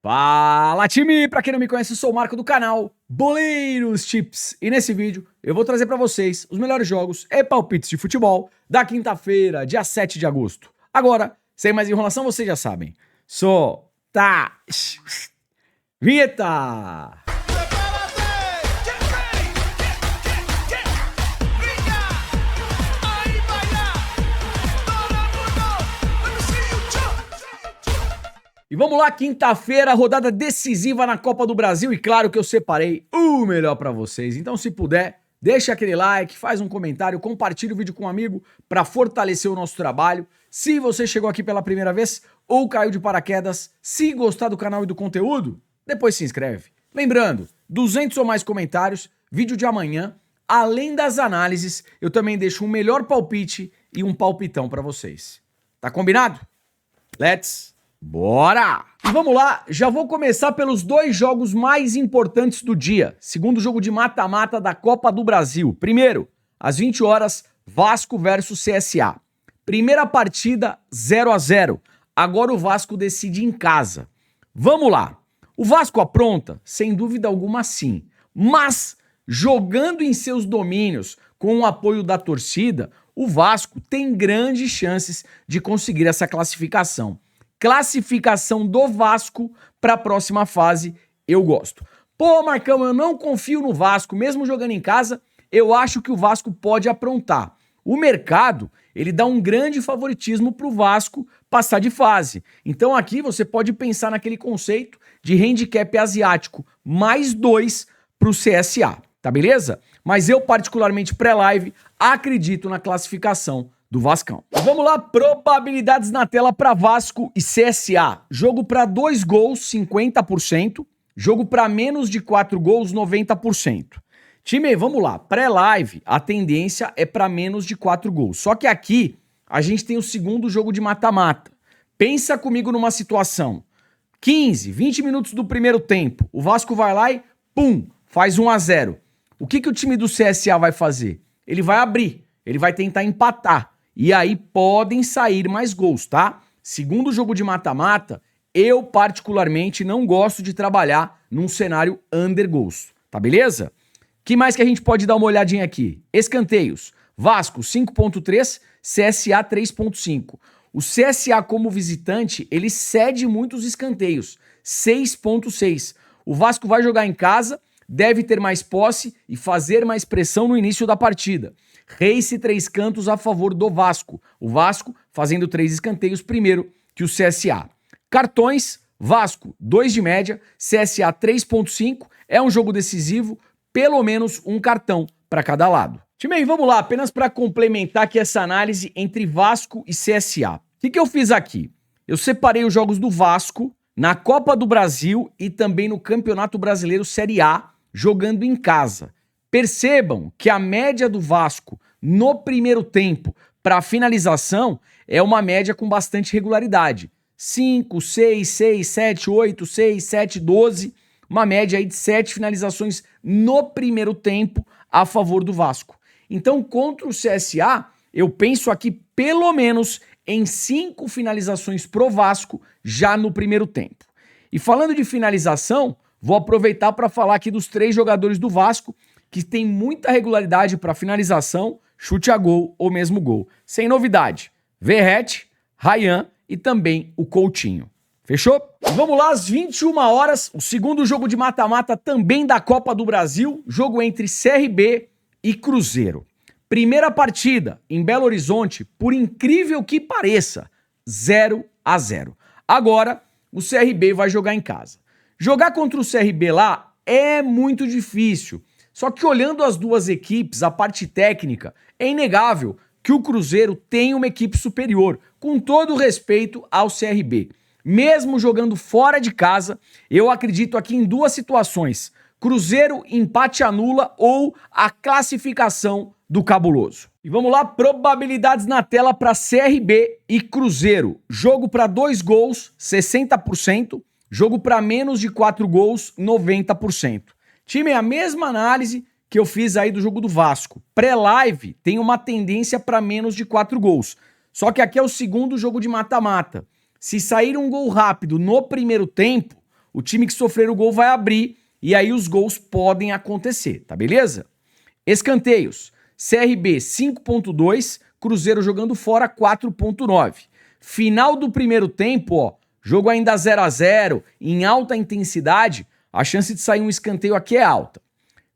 Fala, time! Pra quem não me conhece, eu sou o Marco do canal Boleiros Tips. E nesse vídeo eu vou trazer pra vocês os melhores jogos e palpites de futebol da quinta-feira, dia 7 de agosto. Agora, sem mais enrolação, vocês já sabem. Solta! Vinheta! E vamos lá, quinta-feira, rodada decisiva na Copa do Brasil e claro que eu separei o melhor pra vocês. Então, se puder, deixa aquele like, faz um comentário, compartilha o vídeo com um amigo pra fortalecer o nosso trabalho. Se você chegou aqui pela primeira vez ou caiu de paraquedas, se gostar do canal e do conteúdo, depois se inscreve. Lembrando, 200 ou mais comentários, vídeo de amanhã, além das análises, eu também deixo um melhor palpite e um palpitão pra vocês. Tá combinado? Bora! E vamos lá, já vou começar pelos dois jogos mais importantes do dia. Segundo jogo de mata-mata da Copa do Brasil. Primeiro, às 20 horas, Vasco versus CSA. Primeira partida, 0-0. Agora o Vasco decide em casa. Vamos lá. O Vasco apronta? Sem dúvida alguma sim. Mas, jogando em seus domínios, com o apoio da torcida, o Vasco tem grandes chances de conseguir essa classificação. Classificação do Vasco para a próxima fase, eu gosto. Pô, Marcão, eu não confio no Vasco, mesmo jogando em casa, eu acho que o Vasco pode aprontar. O mercado, ele dá um grande favoritismo para o Vasco passar de fase. Então aqui você pode pensar naquele conceito de handicap asiático, mais 2 para o CSA, tá beleza? Mas eu particularmente pré-live acredito na classificação do Vascão. Vamos lá, probabilidades na tela para Vasco e CSA. Jogo para 2 gols, 50%. Jogo para menos de 4 gols, 90%. Time, vamos lá. Pré-live, a tendência é para menos de 4 gols. Só que aqui, a gente tem o segundo jogo de mata-mata. Pensa comigo numa situação. 15, 20 minutos do primeiro tempo. O Vasco vai lá e, pum, faz 1-0. O que o time do CSA vai fazer? Ele vai abrir. Ele vai tentar empatar. E aí podem sair mais gols, tá? Segundo jogo de mata-mata, eu particularmente não gosto de trabalhar num cenário under gols, tá beleza? Que mais que a gente pode dar uma olhadinha aqui? Escanteios. Vasco 5.3, CSA 3.5. O CSA como visitante, ele cede muitos escanteios, 6.6. O Vasco vai jogar em casa, deve ter mais posse e fazer mais pressão no início da partida. Race 3 cantos a favor do Vasco. O Vasco fazendo 3 escanteios primeiro que o CSA. Cartões, Vasco 2 de média, CSA 3.5. É um jogo decisivo, pelo menos um cartão para cada lado. Time, vamos lá, apenas para complementar aqui essa análise entre Vasco e CSA. O que eu fiz aqui? Eu separei os jogos do Vasco na Copa do Brasil e também no Campeonato Brasileiro Série A, jogando em casa. Percebam que a média do Vasco no primeiro tempo para finalização é uma média com bastante regularidade. 5, 6, 6, 7, 8, 6, 7, 12. Uma média aí de 7 finalizações no primeiro tempo a favor do Vasco. Então, contra o CSA, eu penso aqui pelo menos em 5 finalizações pro Vasco já no primeiro tempo. E falando de finalização, vou aproveitar para falar aqui dos 3 jogadores do Vasco que tem muita regularidade para finalização, chute a gol ou mesmo gol. Sem novidade, Verratti, Ryan e também o Coutinho. Fechou? Vamos lá, às 21 horas, o segundo jogo de mata-mata também da Copa do Brasil, jogo entre CRB e Cruzeiro. Primeira partida em Belo Horizonte, por incrível que pareça, 0-0. Agora, o CRB vai jogar em casa. Jogar contra o CRB lá é muito difícil. Só que olhando as duas equipes, a parte técnica, é inegável que o Cruzeiro tem uma equipe superior, com todo o respeito ao CRB. Mesmo jogando fora de casa, eu acredito aqui em 2 situações. Cruzeiro, empate anula ou a classificação do Cabuloso. E vamos lá, probabilidades na tela para CRB e Cruzeiro. Jogo para 2 gols, 60%. Jogo para menos de 4 gols, 90%. Time, a mesma análise que eu fiz aí do jogo do Vasco. Pré-live tem uma tendência para menos de 4 gols. Só que aqui é o segundo jogo de mata-mata. Se sair um gol rápido no primeiro tempo, o time que sofrer o gol vai abrir e aí os gols podem acontecer, tá beleza? Escanteios, CRB 5.2, Cruzeiro jogando fora 4.9. Final do primeiro tempo, ó, jogo ainda 0 a 0, em alta intensidade, a chance de sair um escanteio aqui é alta.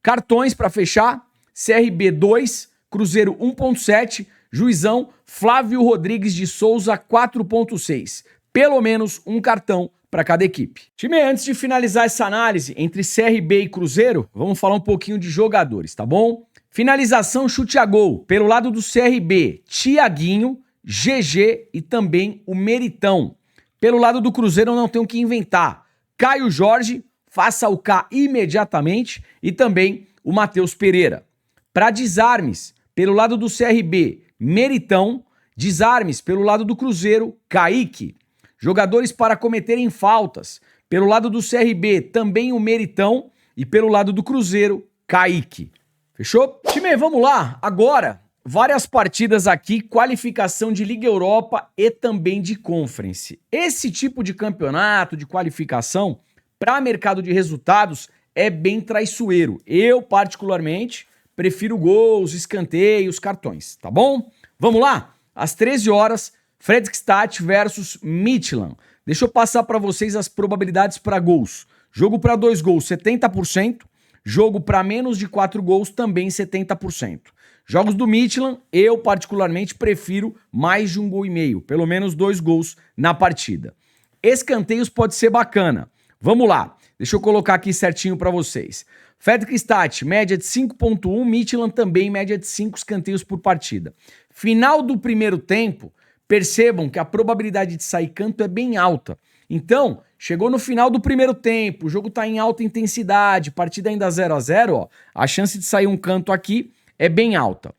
Cartões para fechar, CRB 2, Cruzeiro 1.7, Juizão, Flávio Rodrigues de Souza 4.6. Pelo menos um cartão para cada equipe. Time, antes de finalizar essa análise entre CRB e Cruzeiro, vamos falar um pouquinho de jogadores, tá bom? Finalização, chute a gol. Pelo lado do CRB, Thiaguinho, GG e também o Meritão. Pelo lado do Cruzeiro, não tem o que inventar. Caio Jorge, faça o K imediatamente, e também o Matheus Pereira. Para desarmes, pelo lado do CRB, Meritão. Desarmes, pelo lado do Cruzeiro, Kaique. Jogadores para cometerem faltas. Pelo lado do CRB, também o Meritão. E pelo lado do Cruzeiro, Kaique. Fechou? Time, vamos lá. Agora, várias partidas aqui, qualificação de Liga Europa e também de Conference. Esse tipo de campeonato, de qualificação, para mercado de resultados, é bem traiçoeiro. Eu, particularmente, prefiro gols, escanteios, cartões, tá bom? Vamos lá? Às 13 horas, Fredrikstad versus Midtjylland. Deixa eu passar para vocês as probabilidades para gols. Jogo para 2 gols, 70%. Jogo para menos de 4 gols, também 70%. Jogos do Midtjylland, eu particularmente prefiro mais de 1,5 gols, pelo menos 2 gols na partida. Escanteios pode ser bacana. Vamos lá, deixa eu colocar aqui certinho para vocês. Fredrikstad, média de 5.1, Midtjylland também média de 5 escanteios por partida. Final do primeiro tempo, percebam que a probabilidade de sair canto é bem alta. Então, chegou no final do primeiro tempo, o jogo está em alta intensidade, partida ainda 0 a 0, ó, a chance de sair um canto aqui é bem alta.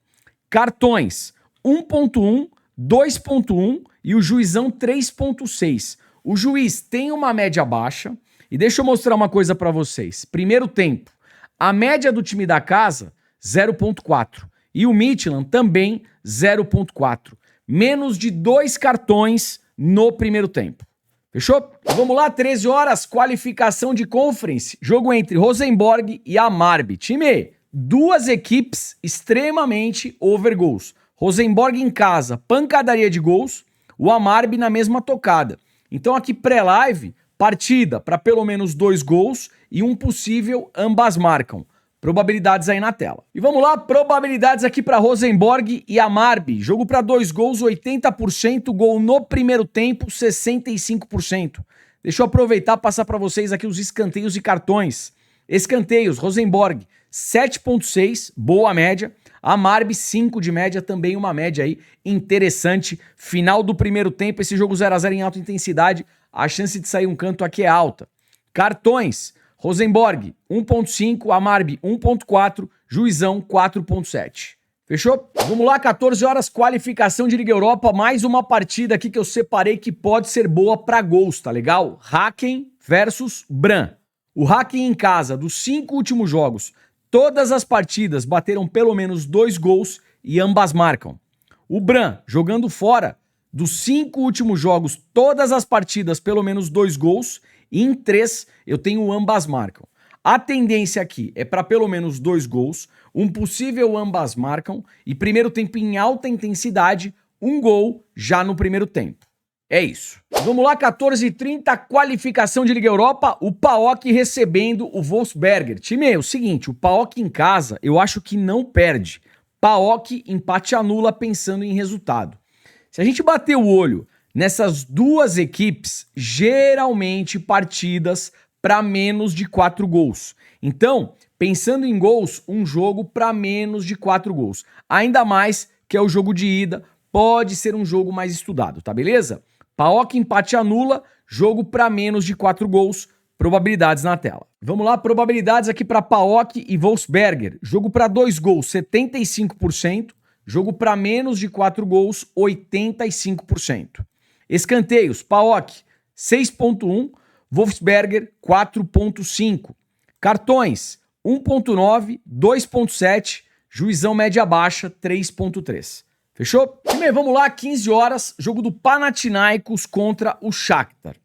Cartões, 1.1, 2.1 e o Juizão 3.6. O Juiz tem uma média baixa e deixa eu mostrar uma coisa para vocês. Primeiro tempo, a média do time da casa, 0.4 e o Midtjylland também 0.4. Menos de 2 cartões no primeiro tempo. Fechou? Vamos lá, 13 horas, qualificação de Conference. Jogo entre Rosenborg e Amarby. Time, duas equipes extremamente over gols. Rosenborg em casa, pancadaria de gols. O Amarby na mesma tocada. Então aqui pré-live, partida para pelo menos 2 gols e um possível ambas marcam. Probabilidades aí na tela. E vamos lá, probabilidades aqui para Rosenborg e Amarby. Jogo para 2 gols, 80%, gol no primeiro tempo, 65%. Deixa eu aproveitar e passar para vocês aqui os escanteios e cartões. Escanteios, Rosenborg, 7.6, boa média. Amarby, 5 de média, também uma média aí interessante. Final do primeiro tempo, esse jogo 0 a 0 em alta intensidade, a chance de sair um canto aqui é alta. Cartões, Rosenborg 1.5, Amarby 1.4, Juizão 4.7. Fechou? Vamos lá, 14 horas, qualificação de Liga Europa, mais uma partida aqui que eu separei que pode ser boa para gols, tá legal? Hacken versus Brann. O Hacken em casa, dos 5 últimos jogos, todas as partidas bateram pelo menos 2 gols e ambas marcam. O Brann, jogando fora, dos 5 últimos jogos, todas as partidas pelo menos 2 gols, e em 3 eu tenho ambas marcam. A tendência aqui é para pelo menos 2 gols, um possível ambas marcam e primeiro tempo em alta intensidade, 1 gol já no primeiro tempo. É isso. Vamos lá, 14h30, qualificação de Liga Europa, o PAOK recebendo o Wolfsberger. Time, é o seguinte, o PAOK em casa eu acho que não perde. PAOK empate anula pensando em resultado. Se a gente bater o olho nessas duas equipes, geralmente partidas para menos de 4 gols. Então, pensando em gols, um jogo para menos de 4 gols. Ainda mais que é o jogo de ida, pode ser um jogo mais estudado, tá beleza? PAOK empate anula, jogo para menos de 4 gols, probabilidades na tela. Vamos lá, probabilidades aqui para PAOK e Wolfsberger. Jogo para 2 gols, 75%. Jogo para menos de 4 gols, 85%. Escanteios, PAOK 6.1, Wolfsberger 4.5. Cartões 1.9, 2.7, Juizão média baixa 3.3. Fechou? Time, vamos lá, 15 horas, jogo do Panathinaikos contra o Shakhtar.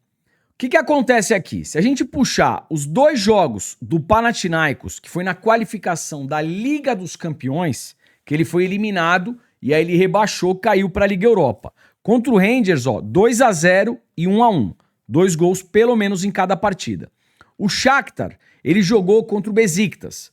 que acontece aqui? Se a gente puxar os 2 jogos do Panathinaikos, que foi na qualificação da Liga dos Campeões, que ele foi eliminado e aí ele rebaixou, caiu para a Liga Europa. Contra o Rangers, 2-0 e 1-1. 2 gols pelo menos em cada partida. O Shakhtar, ele jogou contra o Besiktas.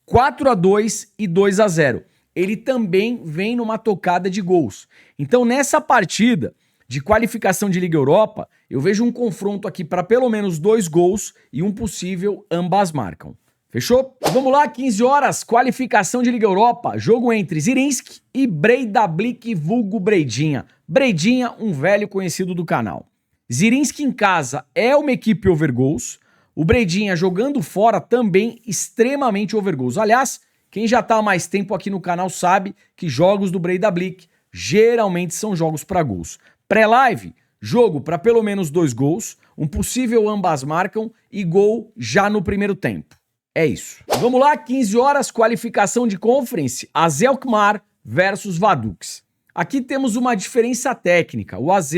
4-2 e 2-0. Ele também vem numa tocada de gols. Então, nessa partida de qualificação de Liga Europa, eu vejo um confronto aqui para pelo menos 2 gols e um possível ambas marcam. Fechou? Vamos lá, 15 horas, qualificação de Liga Europa, jogo entre Zrinjski e Breiðablik vulgo Breidinha. Breidinha, um velho conhecido do canal. Zrinjski em casa é uma equipe overgoals, o Breidinha jogando fora também extremamente overgoals. Aliás, quem já está há mais tempo aqui no canal sabe que jogos do Breiðablik geralmente são jogos para gols. Pré-live, jogo para pelo menos 2 gols, um possível ambas marcam e gol já no primeiro tempo. É isso. Vamos lá, 15 horas, qualificação de Conference, AZ Alkmaar versus Vaduz. Aqui temos uma diferença técnica. O AZ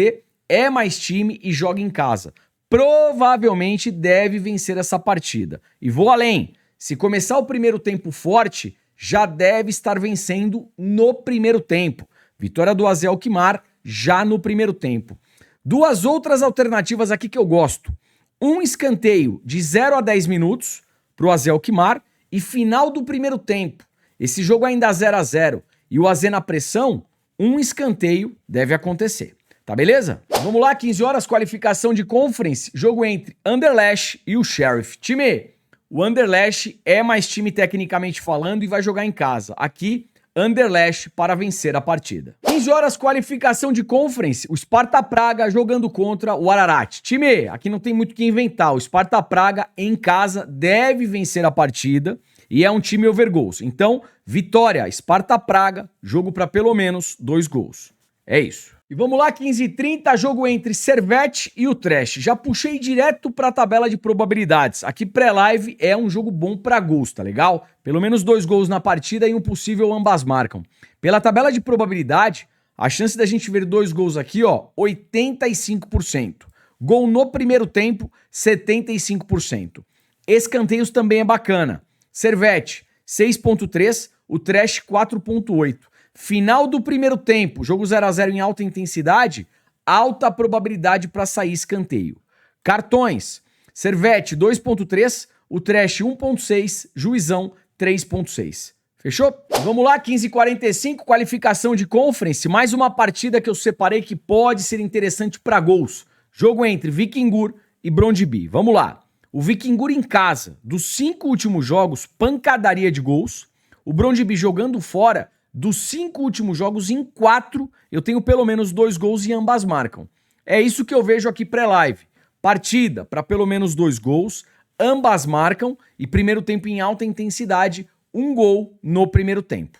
é mais time e joga em casa. Provavelmente deve vencer essa partida. E vou além. Se começar o primeiro tempo forte, já deve estar vencendo no primeiro tempo. Vitória do AZ Alkmaar já no primeiro tempo. 2 outras alternativas aqui que eu gosto. Um escanteio de 0 a 10 minutos para o AZ Alkmaar e final do primeiro tempo. Esse jogo ainda 0-0 e o AZ na pressão, um escanteio deve acontecer. Tá beleza? Vamos lá, 15 horas, qualificação de Conference, jogo entre Anderlecht e o Sheriff. Time, o Anderlecht é mais time tecnicamente falando e vai jogar em casa. Aqui, Anderlecht para vencer a partida. 15 horas, qualificação de Conference, o Sparta Praga jogando contra o Ararat. Time, aqui não tem muito o que inventar, o Sparta Praga em casa deve vencer a partida e é um time overgoals. Então, vitória, Sparta Praga, jogo para pelo menos 2 gols. É isso. E vamos lá, 15h30, jogo entre Servette e o Trash. Já puxei direto para a tabela de probabilidades. Aqui pré-live é um jogo bom para gols, tá legal? Pelo menos 2 gols na partida e um possível ambas marcam. Pela tabela de probabilidade, a chance da gente ver 2 gols aqui, 85%. Gol no primeiro tempo, 75%. Escanteios também é bacana. Servette, 6.3, o Trash 4.8. Final do primeiro tempo, jogo 0-0 em alta intensidade, alta probabilidade para sair escanteio. Cartões, Servette 2.3, o Trash 1.6, Juizão 3.6. Fechou? Vamos lá, 15h45, qualificação de Conference, mais uma partida que eu separei que pode ser interessante para gols. Jogo entre Vikingur e Brondby. Vamos lá. O Vikingur em casa, dos 5 últimos jogos, pancadaria de gols. O Brondby jogando fora, dos 5 últimos jogos, em 4, eu tenho pelo menos 2 gols e ambas marcam. É isso que eu vejo aqui pré-live. Partida para pelo menos 2 gols, ambas marcam e primeiro tempo em alta intensidade, 1 gol no primeiro tempo.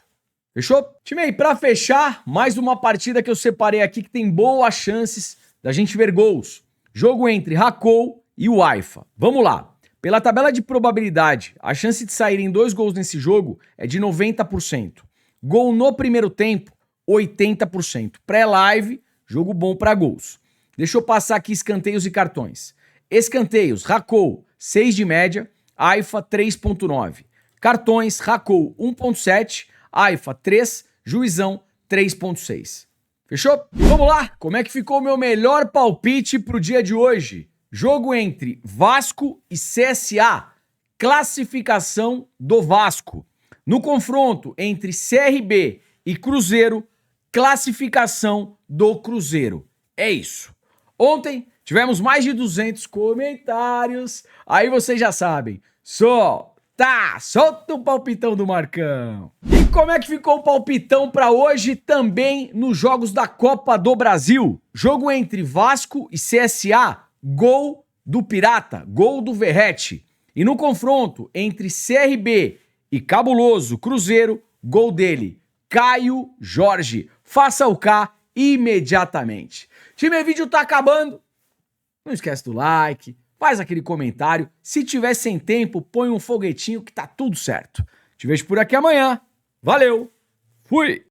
Fechou? Time aí, para fechar, mais uma partida que eu separei aqui que tem boas chances da gente ver gols. Jogo entre Rakow e o Haifa. Vamos lá. Pela tabela de probabilidade, a chance de saírem 2 gols nesse jogo é de 90%. Gol no primeiro tempo, 80%. Pré-live, jogo bom para gols. Deixa eu passar aqui escanteios e cartões. Escanteios, Rakow, 6 de média, Haifa 3.9. Cartões, Rakow 1.7, Haifa 3, Juizão 3.6. Fechou? Vamos lá, como é que ficou o meu melhor palpite pro dia de hoje? Jogo entre Vasco e CSA, classificação do Vasco. No confronto entre CRB e Cruzeiro, classificação do Cruzeiro. É isso. Ontem tivemos mais de 200 comentários. Aí vocês já sabem. Solta o palpitão do Marcão. E como é que ficou o palpitão para hoje também nos jogos da Copa do Brasil? Jogo entre Vasco e CSA, gol do Pirata, gol do Verrete. E no confronto entre CRB e Cabuloso Cruzeiro, gol dele, Caio Jorge. Faça o K imediatamente. Time, o vídeo tá acabando. Não esquece do like, faz aquele comentário. Se tiver sem tempo, põe um foguetinho que tá tudo certo. Te vejo por aqui amanhã. Valeu, fui!